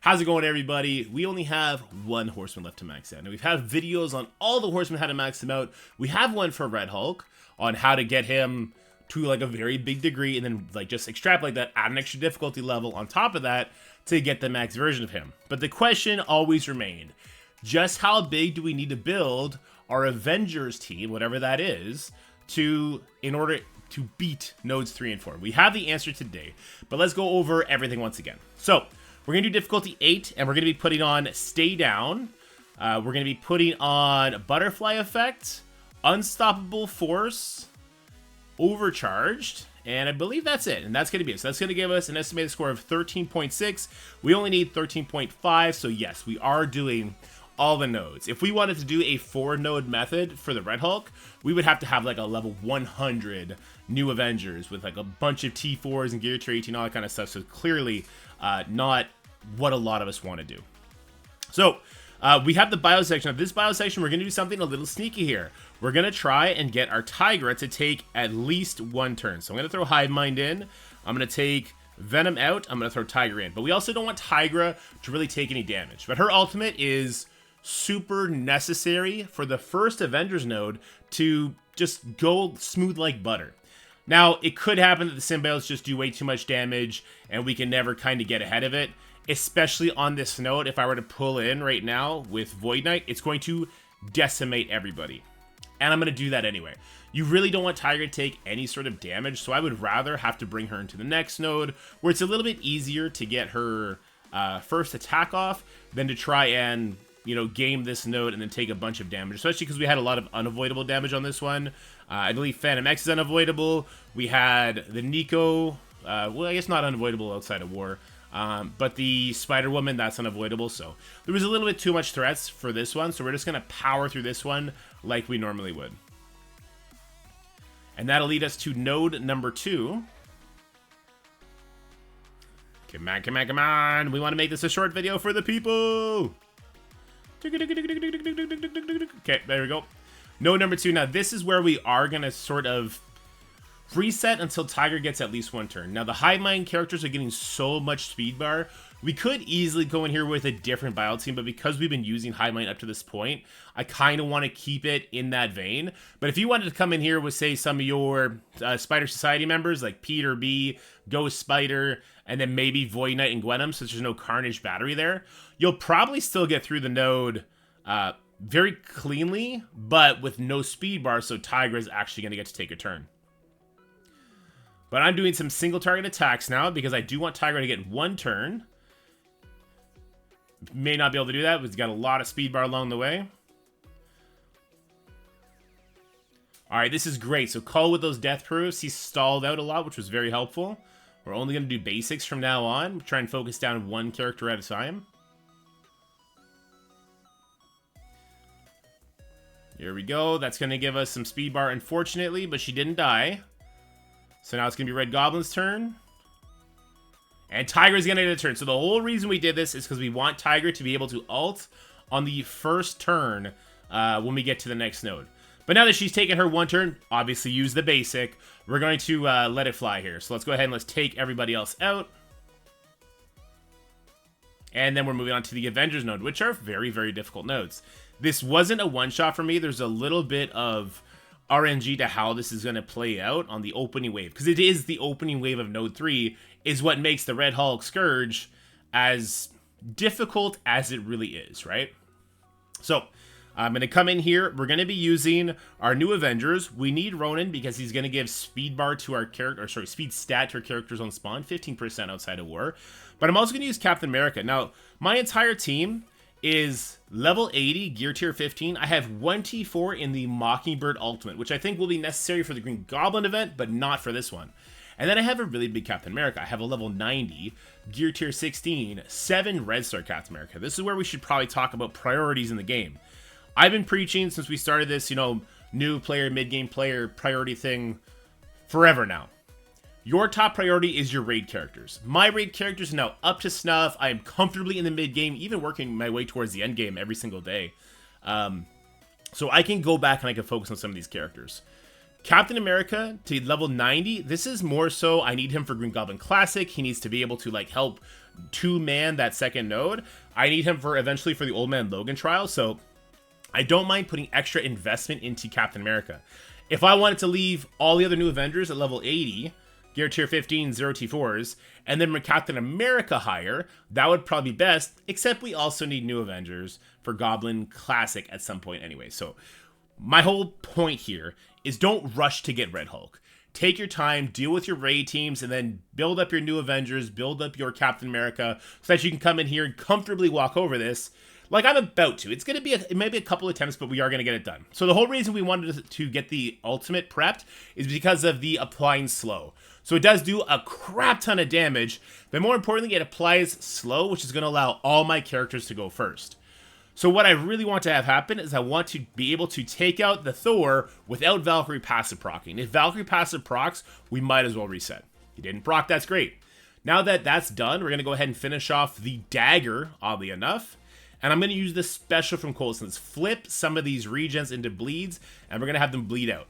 How's it going, everybody? We only have one horseman left to max out. Now, we've had videos on all the horsemen, how to max them out. We have one for Redhulk on how to get him to like a very big degree and then like just extrapolate that, add an extra difficulty level on top of that to get the max version of him. But the question always remained, just how big do we need to build our Avengers team, whatever that is, in order to beat nodes 3 and 4? We have the answer today, but let's go over everything once again. So we're going to do difficulty 8, and we're going to be putting on Stay Down. We're going to be putting on Butterfly Effect, Unstoppable Force, Overcharged, and I believe that's it. And that's going to be it. So that's going to give us an estimated score of 13.6. We only need 13.5, so yes, we are doing all the nodes. If we wanted to do a 4-node method for the Redhulk, we would have to have like a level 100 new Avengers with like a bunch of T4s and Gear Tier 18, all that kind of stuff. So clearly not what a lot of us want to do. So we have the bio section. Of this bio section, we're going to do something a little sneaky here. We're going to try and get our Tigra to take at least 1 turn. So I'm going to throw Hivemind in. I'm going to take Venom out. I'm going to throw Tigra in. But we also don't want Tigra to really take any damage. But her ultimate is super necessary for the first Avengers node to just go smooth like butter. Now, it could happen that the symbiotes just do way too much damage and we can never kind of get ahead of it, especially on this node. If I were to pull in right now with Void Knight, it's going to decimate everybody. And I'm going to do that anyway. You really don't want Tigra to take any sort of damage, so I would rather have to bring her into the next node where it's a little bit easier to get her first attack off than to try and, you know, game this node and then take a bunch of damage, especially because we had a lot of unavoidable damage on this one. I believe Phantom X is unavoidable. We had the Nico, well, I guess not unavoidable outside of war, but the Spider-Woman, that's unavoidable. So there was a little bit too much threats for this one, so we're just going to power through this one like we normally would. And that'll lead us to node number 2. Come on, come on, come on. We want to make this a short video for the people. Okay, there we go. Node number 2. Now, this is where we are going to sort of reset until Tigra gets at least 1 turn. Now, the Hivemind characters are getting so much speed bar. We could easily go in here with a different bio team, but because we've been using Hivemind up to this point, I kind of want to keep it in that vein. But if you wanted to come in here with, say, some of your Spider Society members, like Peter B, Ghost Spider, and then maybe Void Knight and Gwenum, since there's no Carnage battery there, you'll probably still get through the node very cleanly, but with no speed bar, so Tigra is actually going to get to take a turn. But I'm doing some single target attacks now because I do want Tigra to get 1 turn. May not be able to do that, but he's got a lot of speed bar along the way. Alright, this is great. So Cull with those death proofs, he stalled out a lot, which was very helpful. We're only going to do basics from now on. Try and focus down 1 character at a time. Here we go. That's going to give us some speed bar, unfortunately, but she didn't die. So now it's going to be Red Goblin's turn. And Tigra's going to get a turn. So the whole reason we did this is because we want Tigra to be able to ult on the first turn when we get to the next node. But now that she's taken her 1 turn, obviously use the basic, we're going to let it fly here. So let's go ahead and let's take everybody else out. And then we're moving on to the Avengers node, which are very, very difficult nodes. This wasn't a one-shot for me. There's a little bit of RNG to how this is going to play out on the opening wave. Because it is the opening wave of node 3 is what makes the Redhulk Scourge as difficult as it really is, right? So I'm going to come in here. We're going to be using our new Avengers. We need Ronan because he's going to give speed bar to our character, or sorry, speed stat to our characters on spawn, 15% outside of war. But I'm also going to use Captain America. Now, my entire team is level 80, gear tier 15. I have 1 T4 in the Mockingbird Ultimate, which I think will be necessary for the Green Goblin event, but not for this one. And then I have a really big Captain America. I have a level 90, gear tier 16, 7 Red Star Captain America. This is where we should probably talk about priorities in the game. I've been preaching since we started this, you know, new player, mid-game player priority thing forever now. Your top priority is your raid characters. My raid characters are now up to snuff. I am comfortably in the mid-game, even working my way towards the end game every single day. So I can go back and I can focus on some of these characters. Captain America to level 90, this is more so I need him for Green Goblin Classic. He needs to be able to like help two-man that second node. I need him for eventually for the Old Man Logan trial, so I don't mind putting extra investment into Captain America. If I wanted to leave all the other new Avengers at level 80, Gear Tier 15, 0 T4s, and then make Captain America higher, that would probably be best, except we also need new Avengers for Goblin Classic at some point anyway. So my whole point here is don't rush to get Redhulk. Take your time, deal with your raid teams, and then build up your new Avengers, build up your Captain America, so that you can come in here and comfortably walk over this, like I'm about to. It's going to be, it may be a couple attempts, but we are going to get it done. So the whole reason we wanted to get the ultimate prepped is because of the applying slow. So it does do a crap ton of damage, but more importantly, it applies slow, which is going to allow all my characters to go first. So what I really want to have happen is I want to be able to take out the Thor without Valkyrie passive proccing. If Valkyrie passive procs, we might as well reset. He didn't proc, that's great. Now that that's done, we're going to go ahead and finish off the dagger, oddly enough. And I'm going to use this special from Coulson. Let's flip some of these regens into bleeds, and we're going to have them bleed out.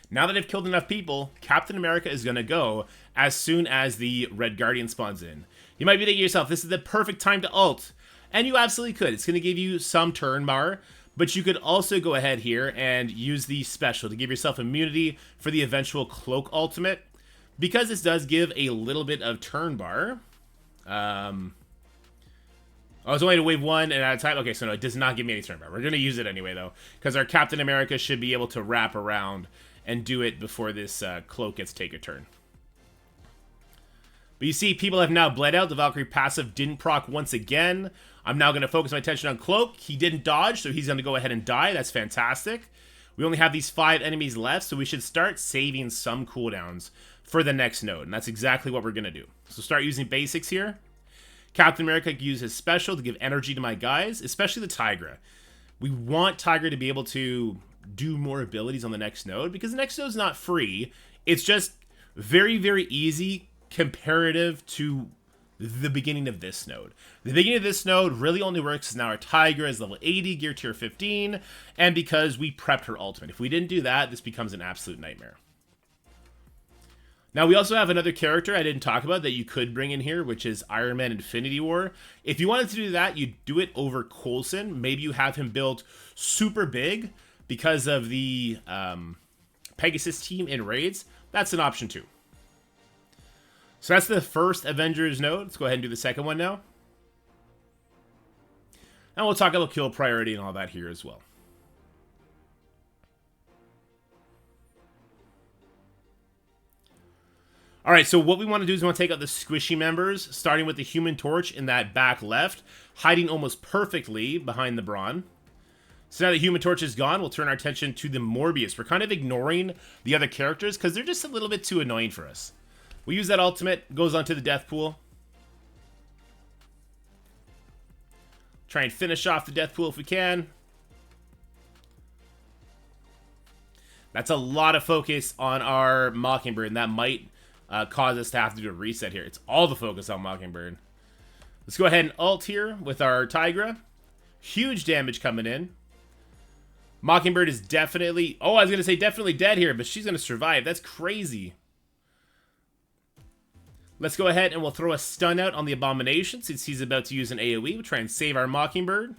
Now that I've killed enough people, Captain America is going to go as soon as the Red Guardian spawns in. You might be thinking to yourself, this is the perfect time to ult. And you absolutely could. It's going to give you some turn bar, but you could also go ahead here and use the special to give yourself immunity for the eventual Cloak ultimate. Because this does give a little bit of turn bar. I was only to wave one and at a time. Okay, so no, it does not give me any turn bar. We're going to use it anyway, though, because our Captain America should be able to wrap around and do it before this Cloak gets to take a turn. But you see, people have now bled out. The Valkyrie passive didn't proc once again. I'm now going to focus my attention on Cloak. He didn't dodge, so he's going to go ahead and die. That's fantastic. We only have these 5 enemies left, so we should start saving some cooldowns for the next node. And that's exactly what we're going to do. So start using basics here. Captain America can use his special to give energy to my guys, especially the Tigra. We want Tigra to be able to do more abilities on the next node, because the next node is not free. It's just very, very easy comparative to the beginning of this node. The beginning of this node really only works because now our Tigra is level 80, gear tier 15, and because we prepped her ultimate. If we didn't do that, this becomes an absolute nightmare. Now, we also have another character I didn't talk about that you could bring in here, which is Iron Man Infinity War. If you wanted to do that, you do it over Coulson. Maybe you have him built super big because of the Pegasus team in raids. That's an option too. So that's the first Avengers node. Let's go ahead and do the second one now. And we'll talk about kill priority and all that here as well. Alright, so what we want to do is we want to take out the squishy members, starting with the Human Torch in that back left, hiding almost perfectly behind the Brawn. So now the Human Torch is gone, we'll turn our attention to the Morbius. We're kind of ignoring the other characters because they're just a little bit too annoying for us. We use that ultimate, goes onto the death pool. Try and finish off the death pool if we can. That's a lot of focus on our Mockingbird, and that might cause us to have to do a reset here. It's all the focus on Mockingbird. Let's go ahead and ult here with our Tigra. Huge damage coming in. Mockingbird is definitely... Oh, I was going to say definitely dead here, but she's going to survive. That's crazy. Let's go ahead and we'll throw a stun out on the Abomination since he's about to use an AoE. We'll try and save our Mockingbird.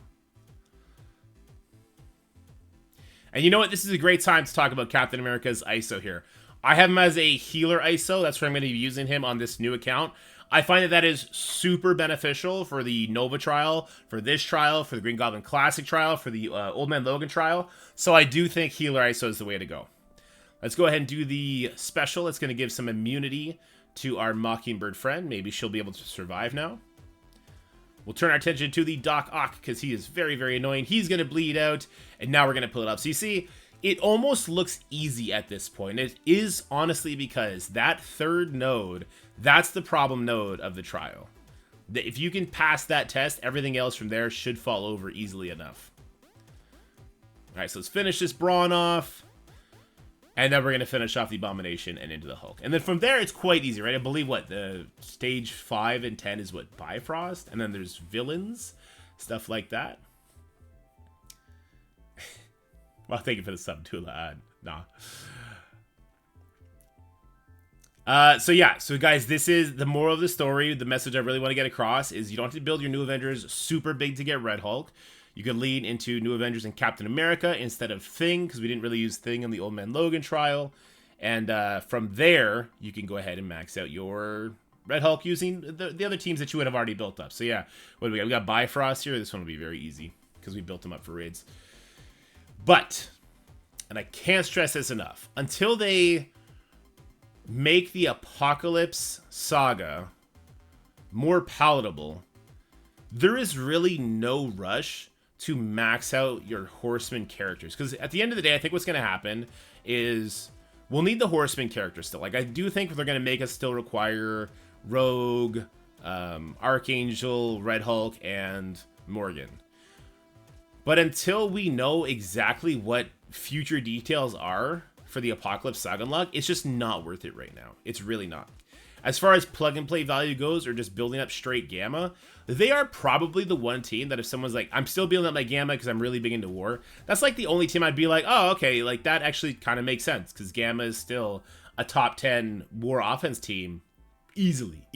And you know what? This is a great time to talk about Captain America's ISO here. I have him as a healer ISO. That's where I'm going to be using him on this new account. I find that that is super beneficial for the Nova trial, for this trial, for the Green Goblin Classic trial, for the Old Man Logan trial. So I do think healer ISO is the way to go. Let's go ahead and do the special. It's going to give some immunity to our Mockingbird friend. Maybe she'll be able to survive now. We'll turn our attention to the Doc Ock because he is very, very annoying. He's going to bleed out, and now we're going to pull it up. So you see, it almost looks easy at this point. It is honestly because that third node, that's the problem node of the trial. If you can pass that test, everything else from there should fall over easily enough. All right, so let's finish this Brawn off. And then we're going to finish off the Abomination and into the Hulk. And then from there, it's quite easy, right? I believe, what, the stage 5 and 10 is, what, Bifrost? And then there's villains, stuff like that. Well, thank you for the sub, Tula. Nah. So yeah, so guys, this is the moral of the story. The message I really want to get across is you don't have to build your new Avengers super big to get Redhulk. You could lean into new Avengers and Captain America instead of Thing, because we didn't really use Thing in the Old Man Logan trial. And from there, you can go ahead and max out your Redhulk using the other teams that you would have already built up. So yeah, what do we got? We got Bifrost here. This one will be very easy because we built them up for raids. But, and I can't stress this enough, until they make the Apocalypse Saga more palatable, there is really no rush to max out your Horseman characters. Because at the end of the day, I think what's going to happen is we'll need the Horseman characters still. Like, I do think they're going to make us still require Rogue, Archangel, Redhulk, and Morgan. But until we know exactly what future details are for the Apocalypse Saga unlock, it's just not worth it right now. It's really not. As far as plug and play value goes, or just building up straight Gamma, they are probably the one team that if someone's like, I'm still building up my Gamma because I'm really big into war, that's like the only team I'd be like, oh, okay, like that actually kind of makes sense because Gamma is still a top 10 war offense team easily.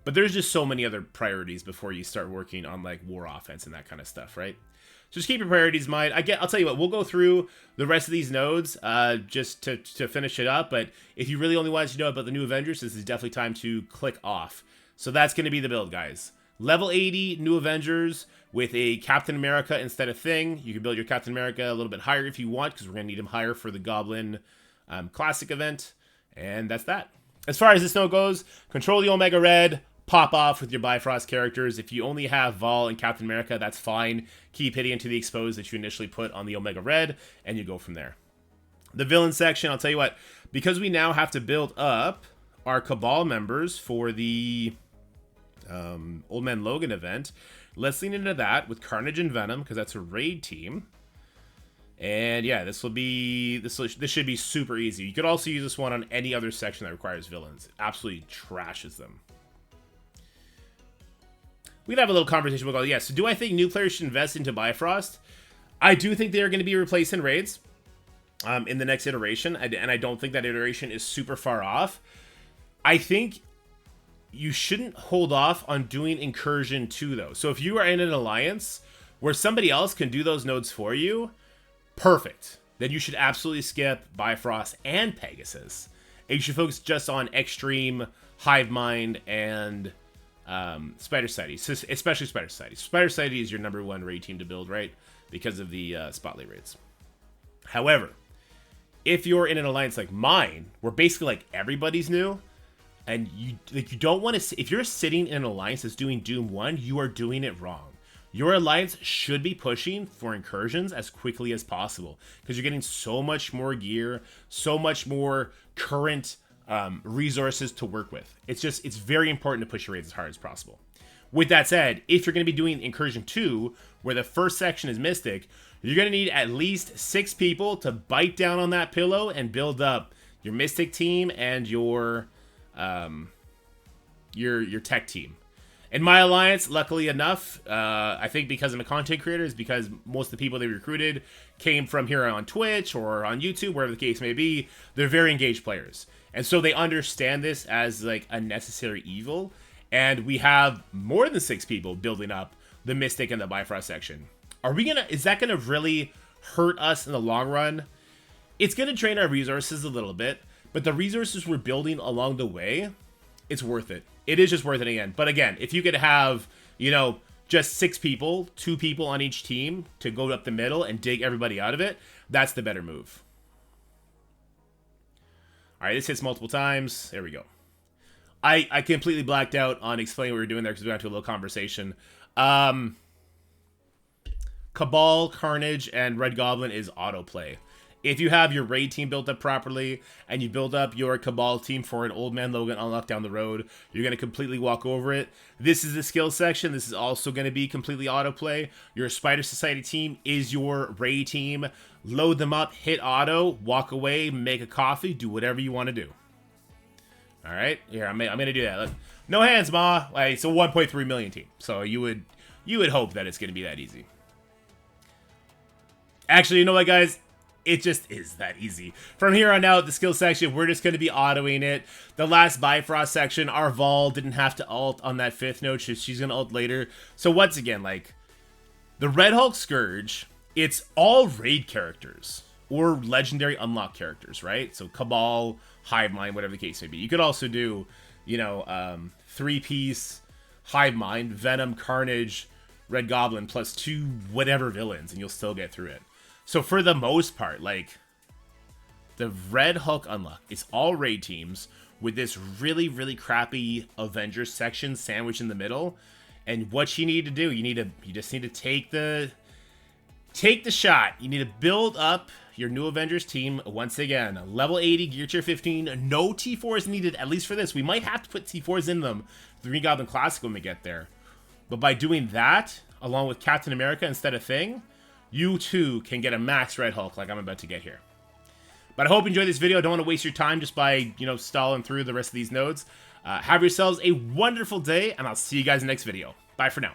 But there's just so many other priorities before you start working on like war offense and that kind of stuff, right? So just keep your priorities in mind. I'll tell you what, we'll go through the rest of these nodes just to finish it up. But if you really only wanted to know about the new Avengers, this is definitely time to click off. So that's going to be the build, guys. Level 80 new Avengers with a Captain America instead of Thing. You can build your Captain America a little bit higher if you want, because we're going to need him higher for the Goblin Classic event. And that's that. As far as this node goes, control the Omega Red. Pop off with your Bifrost characters. If you only have Vol and Captain America, that's fine. Keep hitting into the expose that you initially put on the Omega Red, and you go from there. The villain section, I'll tell you what, because we now have to build up our Cabal members for the Old Man Logan event, let's lean into that with Carnage and Venom, because that's a raid team. And yeah, this should be super easy. You could also use this one on any other section that requires villains. It absolutely trashes them. We could have a little conversation about, yeah, so do I think new players should invest into Bifrost? I do think they're going to be replaced in raids in the next iteration, and I don't think that iteration is super far off. I think you shouldn't hold off on doing Incursion 2, though. So if you are in an alliance where somebody else can do those nodes for you, perfect. Then you should absolutely skip Bifrost and Pegasus. And you should focus just on Extreme, Hivemind, and Spider Society, especially Spider Society. Spider Society is your #1 raid team to build, right? Because of the spotlight raids. However, if you're in an alliance like mine, where basically like everybody's new, and you don't want to, if you're sitting in an alliance that's doing Doom 1, you are doing it wrong. Your alliance should be pushing for incursions as quickly as possible because you're getting so much more gear, so much more current resources to work with. It's very important to push your raids as hard as possible. With that said, if you're going to be doing Incursion 2, where the first section is Mystic, you're going to need at least 6 people to bite down on that pillow and build up your Mystic team and your tech team. In my alliance, luckily enough, I think because I'm a content creator, is because most of the people they recruited came from here on Twitch or on YouTube, wherever the case may be. They're very engaged players. And so they understand this as like a necessary evil. And we have more than 6 people building up the Mystic and the Bifrost section. Is that gonna really hurt us in the long run? It's gonna drain our resources a little bit, but the resources we're building along the way, it's worth it. It is just worth it again. But again, if you could have, just 6 people, 2 people on each team to go up the middle and dig everybody out of it, that's the better move. All right, this hits multiple times. There we go. I completely blacked out on explaining what we were doing there because we got into a little conversation. Cabal, Carnage, and Red Goblin is autoplay. If you have your raid team built up properly and you build up your Cabal team for an Old Man Logan unlock down the road, you're going to completely walk over it. This is the skill section. This is also going to be completely autoplay. Your Spider Society team is your raid team. Load them up, hit auto, walk away, make a coffee, do whatever you want to do. All right, here, I'm going to do that. Look, no hands, Ma. It's a 1.3 million team. So you would hope that it's going to be that easy. Actually, you know what, guys? It just is that easy. From here on out, the skill section, we're just going to be autoing it. The last Bifrost section, our Vol didn't have to ult on that 5th node. She's going to ult later. So once again, like, the Redhulk Scourge, it's all raid characters or legendary unlock characters, right? So Cabal, Hivemind, whatever the case may be. You could also do, you know, 3-piece Hivemind, Venom, Carnage, Red Goblin, plus 2 whatever villains, and you'll still get through it. So for the most part, like, the Redhulk unlock, it's all raid teams with this really, really crappy Avengers section sandwiched in the middle. And what you need to do, you just need to take the shot. You need to build up your new Avengers team once again. Level 80, gear tier 15. No T4s needed, at least for this. We might have to put T4s in them, the Green Goblin Classic, when we get there. But by doing that, along with Captain America instead of Thing, you too can get a max Redhulk like I'm about to get here. But I hope you enjoyed this video. I don't want to waste your time just by, you know, stalling through the rest of these nodes. Have yourselves a wonderful day, and I'll see you guys in the next video. Bye for now.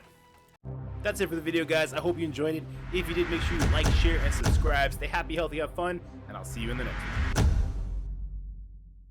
That's it for the video, guys. I hope you enjoyed it. If you did, make sure you like, share, and subscribe. Stay happy, healthy, have fun, and I'll see you in the next one.